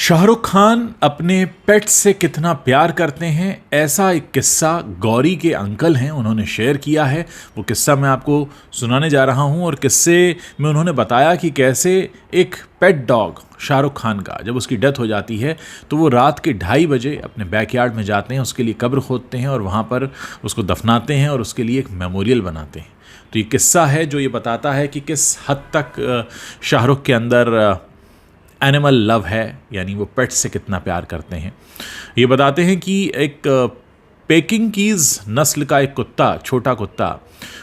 शाहरुख खान अपने पेट से कितना प्यार करते हैं, ऐसा एक किस्सा गौरी के अंकल हैं उन्होंने शेयर किया है। वो किस्सा मैं आपको सुनाने जा रहा हूं और किस्से में उन्होंने बताया कि कैसे एक पेट डॉग शाहरुख खान का जब उसकी डेथ हो जाती है तो वो रात के 2:30 बजे अपने बैकयार्ड में जाते हैं, उसके लिए कब्र खोदते हैं और वहाँ पर उसको दफनाते हैं और उसके लिए एक मेमोरियल बनाते हैं। तो ये किस्सा है जो ये बताता है कि किस हद तक शाहरुख के अंदर एनिमल लव है, यानी वो पेट्स से कितना प्यार करते हैं। ये बताते हैं कि एक पेकिंग कीज़ नस्ल का एक कुत्ता, छोटा कुत्ता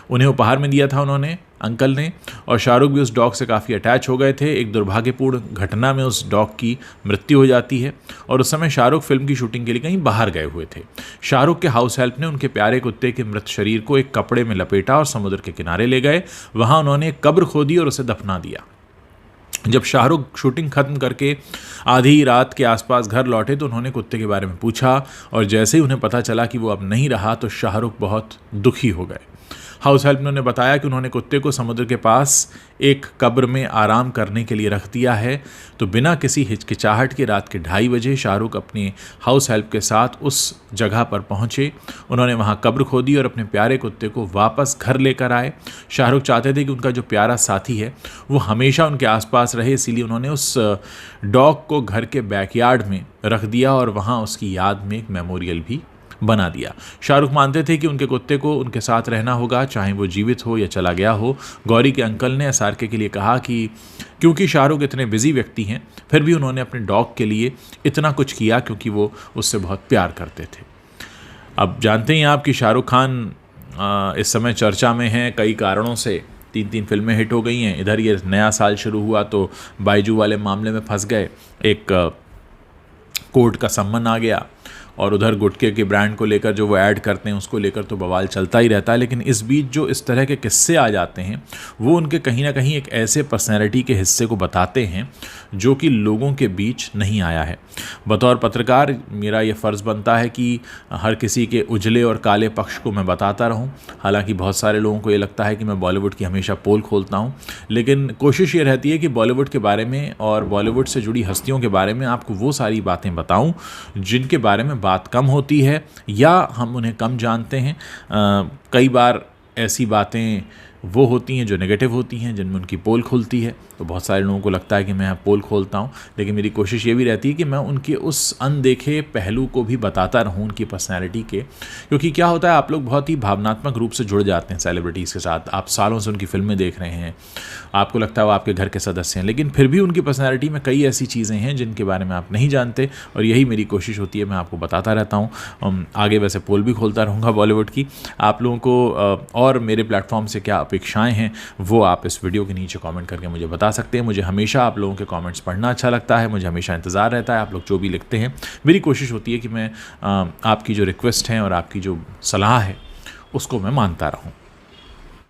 उन्हें उपहार में दिया था उन्होंने, अंकल ने, और शाहरुख भी उस डॉग से काफ़ी अटैच हो गए थे। एक दुर्भाग्यपूर्ण घटना में उस डॉग की मृत्यु हो जाती है और उस समय शाहरुख फिल्म की शूटिंग के लिए कहीं बाहर गए हुए थे। शाहरुख के हाउस हेल्प ने उनके प्यारे कुत्ते के मृत शरीर को एक कपड़े में लपेटा और समुद्र के किनारे ले गए। वहाँ उन्होंने एक कब्र खोदी और उसे दफना दिया। जब शाहरुख शूटिंग खत्म करके आधी रात के आसपास घर लौटे तो उन्होंने कुत्ते के बारे में पूछा और जैसे ही उन्हें पता चला कि वो अब नहीं रहा तो शाहरुख बहुत दुखी हो गए। हाउस हेल्प ने उन्हें बताया कि उन्होंने कुत्ते को समुद्र के पास एक कब्र में आराम करने के लिए रख दिया है। तो बिना किसी हिचकिचाहट के रात के 2:30 बजे शाहरुख अपने हाउस हेल्प के साथ उस जगह पर पहुंचे। उन्होंने वहां कब्र खोदी और अपने प्यारे कुत्ते को वापस घर लेकर आए। शाहरुख चाहते थे कि उनका जो प्यारा साथी है वो हमेशा उनके आसपास रहे, इसीलिए उन्होंने उस डॉग को घर के बैकयार्ड में रख दिया और वहाँ उसकी याद में एक मेमोरियल भी बना दिया। शाहरुख मानते थे कि उनके कुत्ते को उनके साथ रहना होगा, चाहे वो जीवित हो या चला गया हो। गौरी के अंकल ने एसआरके के लिए कहा कि क्योंकि शाहरुख इतने बिजी व्यक्ति हैं फिर भी उन्होंने अपने डॉग के लिए इतना कुछ किया क्योंकि वो उससे बहुत प्यार करते थे। अब जानते हैं आप कि शाहरुख खान इस समय चर्चा में हैं कई कारणों से। 3 फिल्में हिट हो गई हैं, इधर ये नया साल शुरू हुआ तो बाइजू वाले मामले में फंस गए, एक कोर्ट का सम्मन आ गया, और उधर गुटखे के ब्रांड को लेकर जो वो ऐड करते हैं उसको लेकर तो बवाल चलता ही रहता है। लेकिन इस बीच जो इस तरह के किस्से आ जाते हैं वो उनके कहीं ना कहीं एक ऐसे पर्सनैलिटी के हिस्से को बताते हैं जो कि लोगों के बीच नहीं आया है। बतौर पत्रकार मेरा ये फ़र्ज़ बनता है कि हर किसी के उजले और काले पक्ष को मैं बताता रहूं। हालांकि बहुत सारे लोगों को ये लगता है कि मैं बॉलीवुड की हमेशा पोल खोलता हूं, लेकिन कोशिश ये रहती है कि बॉलीवुड के बारे में और बॉलीवुड से जुड़ी हस्तियों के बारे में आपको वो सारी बातें बताऊं जिनके बारे में बात कम होती है या हम उन्हें कम जानते हैं। कई बार ऐसी बातें वो होती हैं जो नेगेटिव होती हैं, जिनमें उनकी पोल खुलती है, तो बहुत सारे लोगों को लगता है कि मैं पोल खोलता हूं, लेकिन मेरी कोशिश ये भी रहती है कि मैं उनके उस अनदेखे पहलू को भी बताता रहूं उनकी पर्सनैलिटी के। क्योंकि क्या होता है, आप लोग बहुत ही भावनात्मक रूप से जुड़ जाते हैं सेलिब्रिटीज़ के साथ, आप सालों से उनकी फिल्में देख रहे हैं, आपको लगता है वो आपके घर के सदस्य हैं, लेकिन फिर भी उनकी पर्सनैलिटी में कई ऐसी चीज़ें हैं जिनके बारे में आप नहीं जानते, और यही मेरी कोशिश होती है, मैं आपको बताता रहता हूँ। आगे वैसे पोल भी खोलता रहूँगा बॉलीवुड की। आप लोगों को और मेरे प्लेटफॉर्म से क्या अपेक्षाएं हैं वो आप इस वीडियो के नीचे कमेंट करके मुझे बता सकते हैं। मुझे हमेशा आप लोगों के कमेंट्स पढ़ना अच्छा लगता है, मुझे हमेशा इंतज़ार रहता है आप लोग जो भी लिखते हैं। मेरी कोशिश होती है कि मैं आपकी जो रिक्वेस्ट हैं और आपकी जो सलाह है उसको मैं मानता रहूँ।